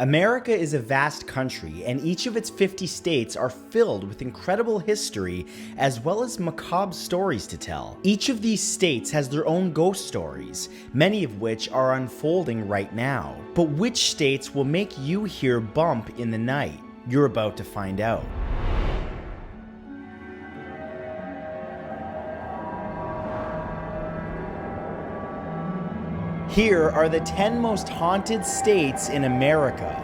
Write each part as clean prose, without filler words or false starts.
America is a vast country, and each of its 50 states are filled with incredible history as well as macabre stories to tell. Each of these states has their own ghost stories, many of which are unfolding right now. But which states will make you hear bump in the night? You're about to find out. Here are the 10 most haunted states in America.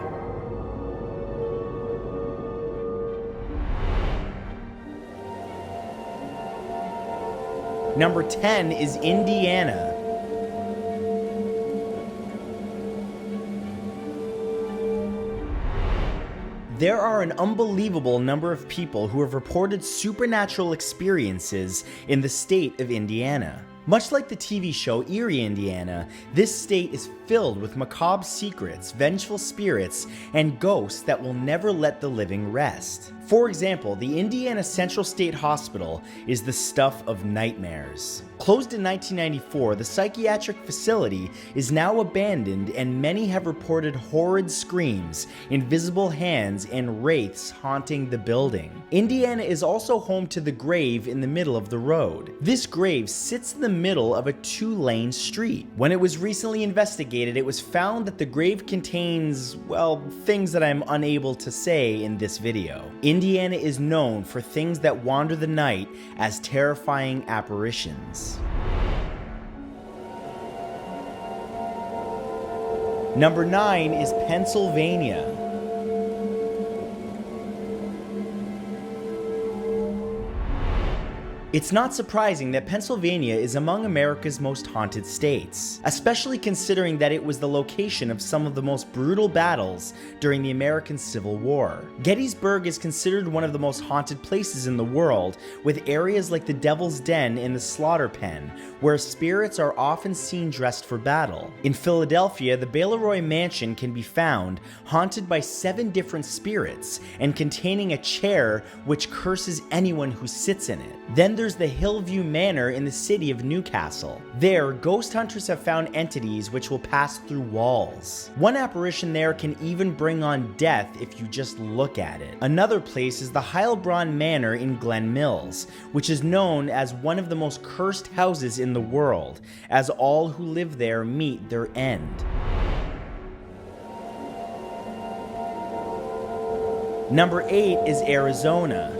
Number 10 is Indiana. There are an unbelievable number of people who have reported supernatural experiences in the state of Indiana. Much like the TV show Eerie, Indiana, this state is filled with macabre secrets, vengeful spirits, and ghosts that will never let the living rest. For example, the Indiana Central State Hospital is the stuff of nightmares. Closed in 1994, the psychiatric facility is now abandoned, and many have reported horrid screams, invisible hands, and wraiths haunting the building. Indiana is also home to the grave in the middle of the road. This grave sits in the middle of a two-lane street. When it was recently investigated, it was found that the grave contains, well, things that I'm unable to say in this video. Indiana is known for things that wander the night as terrifying apparitions. Number 9 is Pennsylvania. It's not surprising that Pennsylvania is among America's most haunted states, especially considering that it was the location of some of the most brutal battles during the American Civil War. Gettysburg is considered one of the most haunted places in the world, with areas like the Devil's Den and the Slaughter Pen, where spirits are often seen dressed for battle. In Philadelphia, the Bellroy Mansion can be found, haunted by 7 different spirits, and containing a chair which curses anyone who sits in it. Then there's the Hillview Manor in the city of Newcastle. There, ghost hunters have found entities which will pass through walls. One apparition there can even bring on death if you just look at it. Another place is the Heilbronn Manor in Glen Mills, which is known as one of the most cursed houses in the world, as all who live there meet their end. Number 8 is Arizona.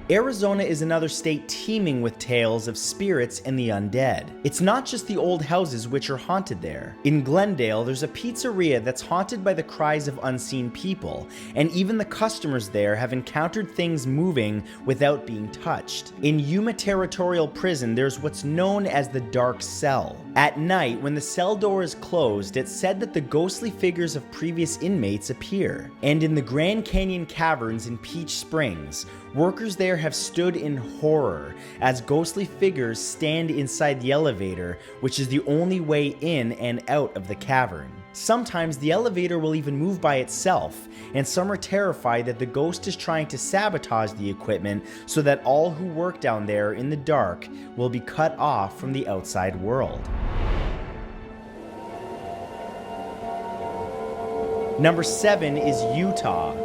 Arizona is another state teeming with tales of spirits and the undead. It's not just the old houses which are haunted there. In Glendale, there's a pizzeria that's haunted by the cries of unseen people, and even the customers there have encountered things moving without being touched. In Yuma Territorial Prison, there's what's known as the Dark Cell. At night, when the cell door is closed, it's said that the ghostly figures of previous inmates appear. And in the Grand Canyon Caverns in Peach Springs, workers there have stood in horror as ghostly figures stand inside the elevator, which is the only way in and out of the cavern. Sometimes the elevator will even move by itself, and some are terrified that the ghost is trying to sabotage the equipment so that all who work down there in the dark will be cut off from the outside world. Number 7 is Utah.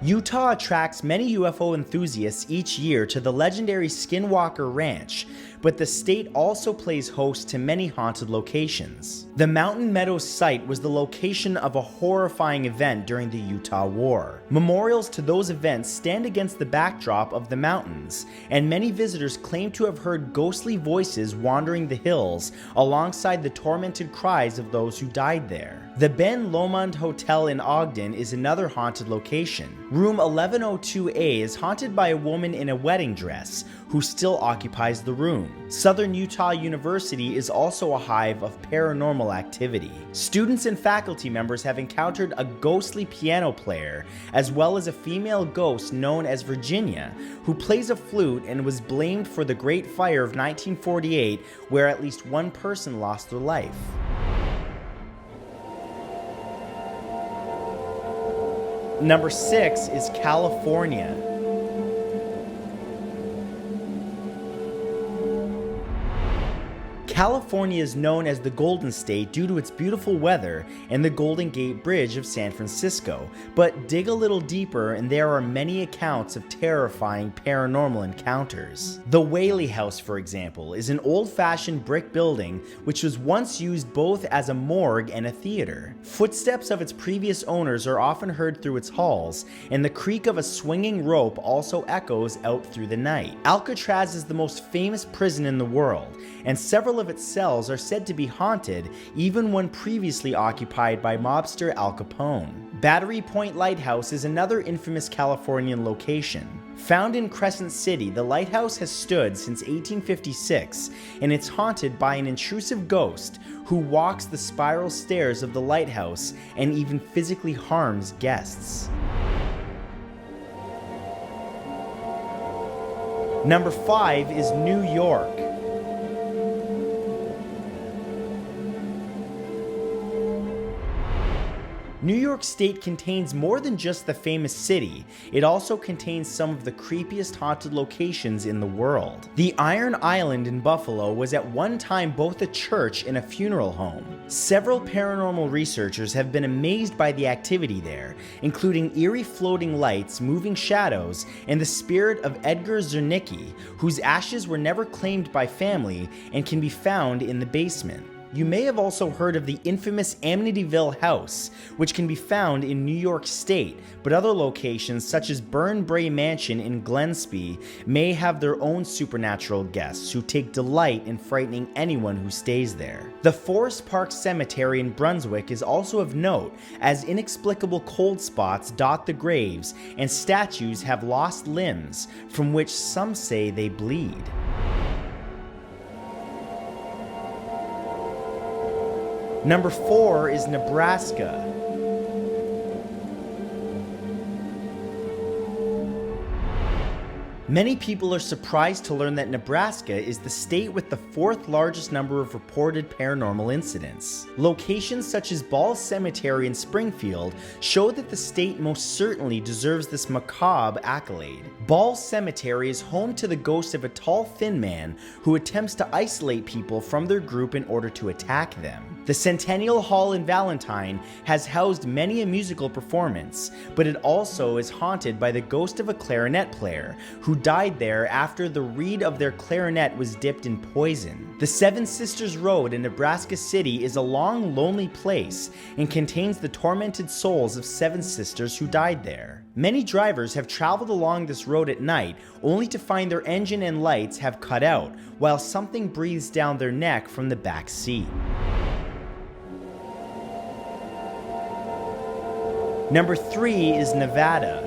Utah attracts many UFO enthusiasts each year to the legendary Skinwalker Ranch, but the state also plays host to many haunted locations. The Mountain Meadows site was the location of a horrifying event during the Utah War. Memorials to those events stand against the backdrop of the mountains, and many visitors claim to have heard ghostly voices wandering the hills alongside the tormented cries of those who died there. The Ben Lomond Hotel in Ogden is another haunted location. Room 1102A is haunted by a woman in a wedding dress who still occupies the room. Southern Utah University is also a hive of paranormal activity. Students and faculty members have encountered a ghostly piano player, as well as a female ghost known as Virginia, who plays a flute and was blamed for the Great Fire of 1948, where at least one person lost their life. Number 6 is California. California is known as the Golden State due to its beautiful weather and the Golden Gate Bridge of San Francisco, but dig a little deeper and there are many accounts of terrifying paranormal encounters. The Whaley House, for example, is an old-fashioned brick building which was once used both as a morgue and a theater. Footsteps of its previous owners are often heard through its halls, and the creak of a swinging rope also echoes out through the night. Alcatraz is the most famous prison in the world, and several of its cells are said to be haunted even when previously occupied by mobster Al Capone. Battery Point Lighthouse is another infamous Californian location. Found in Crescent City, the lighthouse has stood since 1856, and it's haunted by an intrusive ghost who walks the spiral stairs of the lighthouse and even physically harms guests. Number 5 is New York. New York State contains more than just the famous city, it also contains some of the creepiest haunted locations in the world. The Iron Island in Buffalo was at one time both a church and a funeral home. Several paranormal researchers have been amazed by the activity there, including eerie floating lights, moving shadows, and the spirit of Edgar Zernicki, whose ashes were never claimed by family and can be found in the basement. You may have also heard of the infamous Amityville House, which can be found in New York State, but other locations such as Burn Bray Mansion in Glenspie may have their own supernatural guests who take delight in frightening anyone who stays there. The Forest Park Cemetery in Brunswick is also of note, as inexplicable cold spots dot the graves and statues have lost limbs, from which some say they bleed. Number 4 is Nebraska. Many people are surprised to learn that Nebraska is the state with the 4th largest number of reported paranormal incidents. Locations such as Ball Cemetery in Springfield show that the state most certainly deserves this macabre accolade. Ball Cemetery is home to the ghost of a tall, thin man who attempts to isolate people from their group in order to attack them. The Centennial Hall in Valentine has housed many a musical performance, but it also is haunted by the ghost of a clarinet player who died there after the reed of their clarinet was dipped in poison. The Seven Sisters Road in Nebraska City is a long, lonely place and contains the tormented souls of 7 sisters who died there. Many drivers have traveled along this road at night only to find their engine and lights have cut out, while something breathes down their neck from the back seat. Number 3 is Nevada.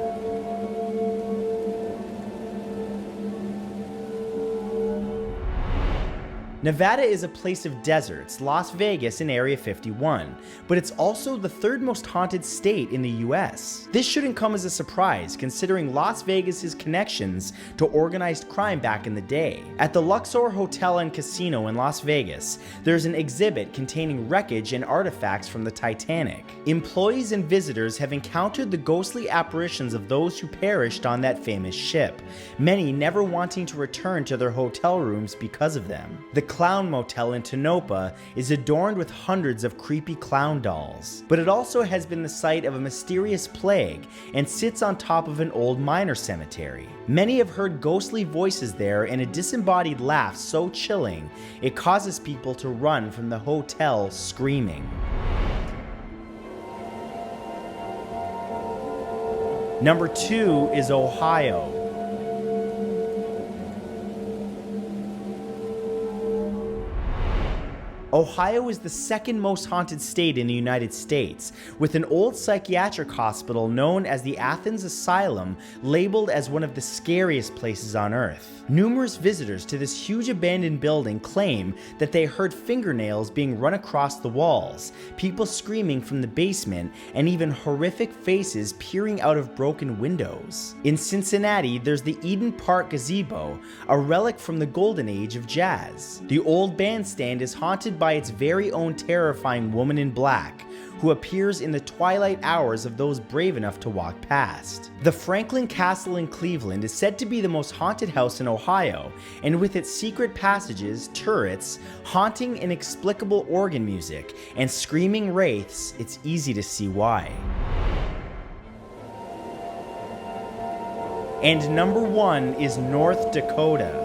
Nevada is a place of deserts, Las Vegas and Area 51, but it's also the 3rd most haunted state in the US. This shouldn't come as a surprise considering Las Vegas's connections to organized crime back in the day. At the Luxor Hotel and Casino in Las Vegas, there's an exhibit containing wreckage and artifacts from the Titanic. Employees and visitors have encountered the ghostly apparitions of those who perished on that famous ship, many never wanting to return to their hotel rooms because of them. The Clown Motel in Tonopah is adorned with hundreds of creepy clown dolls, but it also has been the site of a mysterious plague and sits on top of an old miner cemetery. Many have heard ghostly voices there and a disembodied laugh so chilling it causes people to run from the hotel screaming. Number 2 is Ohio. Ohio is the 2nd most haunted state in the United States, with an old psychiatric hospital known as the Athens Asylum labeled as one of the scariest places on earth. Numerous visitors to this huge abandoned building claim that they heard fingernails being run across the walls, people screaming from the basement, and even horrific faces peering out of broken windows. In Cincinnati, there's the Eden Park Gazebo, a relic from the golden age of jazz. The old bandstand is haunted by its very own terrifying woman in black, who appears in the twilight hours of those brave enough to walk past. The Franklin Castle in Cleveland is said to be the most haunted house in Ohio, and with its secret passages, turrets, haunting inexplicable organ music, and screaming wraiths, it's easy to see why. And number 1 is North Dakota.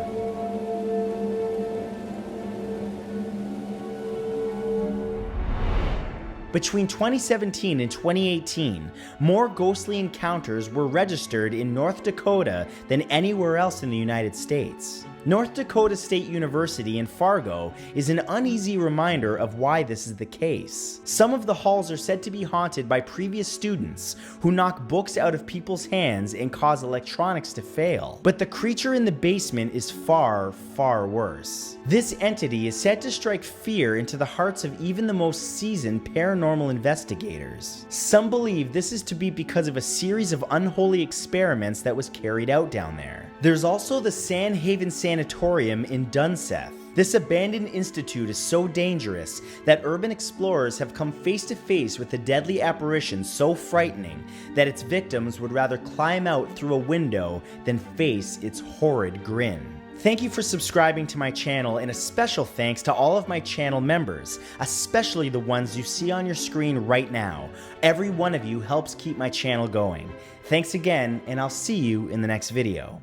Between 2017 and 2018, more ghostly encounters were registered in North Dakota than anywhere else in the United States. North Dakota State University in Fargo is an uneasy reminder of why this is the case. Some of the halls are said to be haunted by previous students who knock books out of people's hands and cause electronics to fail. But the creature in the basement is far, far worse. This entity is said to strike fear into the hearts of even the most seasoned paranormal investigators. Some believe this is to be because of a series of unholy experiments that was carried out down there. There's also the Sand Haven Sanatorium in Dunseth. This abandoned institute is so dangerous that urban explorers have come face to face with a deadly apparition so frightening that its victims would rather climb out through a window than face its horrid grin. Thank you for subscribing to my channel, and a special thanks to all of my channel members, especially the ones you see on your screen right now. Every one of you helps keep my channel going. Thanks again, and I'll see you in the next video.